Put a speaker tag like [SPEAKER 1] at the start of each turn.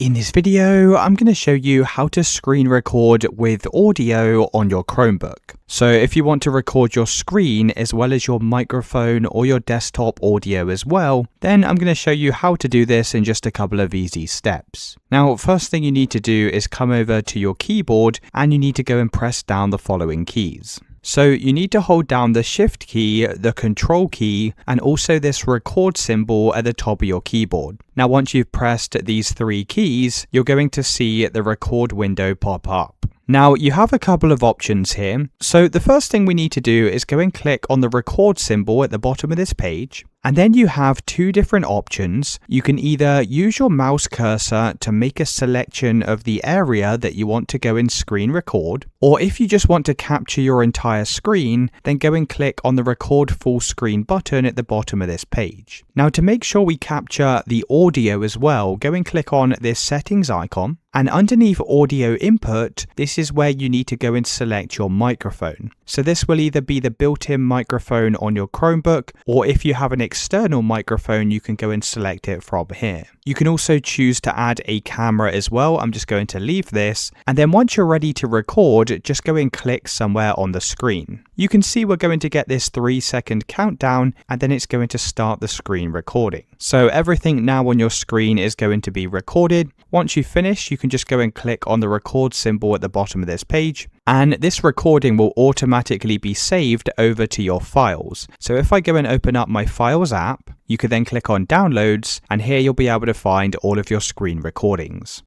[SPEAKER 1] In this video, I'm going to show you how to screen record with audio on your Chromebook. So if you want to record your screen as well as your microphone or your desktop audio as well, then I'm going to show you how to do this in just a couple of easy steps. Now, first thing you need to do is come over to your keyboard and you need to go and press down the following keys. So you need to hold down the Shift key, the Control key, and also this record symbol at the top of your keyboard. Now, once you've pressed these three keys, you're going to see the record window pop up. Now, you have a couple of options here. So the first thing we need to do is go and click on the record symbol at the bottom of this page. And then you have two different options. You can either use your mouse cursor to make a selection of the area that you want to go and screen record, or if you just want to capture your entire screen, then go and click on the record full screen button at the bottom of this page. Now, to make sure we capture the audio as well, go and click on this settings icon. And underneath audio input, this is where you need to go and select your microphone. So this will either be the built-in microphone on your Chromebook, or if you have an external microphone, you can go and select it from here. You can also choose to add a camera as well. I'm just going to leave this. And then once you're ready to record, just go and click somewhere on the screen. You can see we're going to get this 3-second countdown, and then it's going to start the screen recording. So everything now on your screen is going to be recorded. Once you finish, you can just go and click on the record symbol at the bottom of this page. And this recording will automatically be saved over to your files. So if I go and open up my Files app, you can then click on Downloads, and here you'll be able to find all of your screen recordings.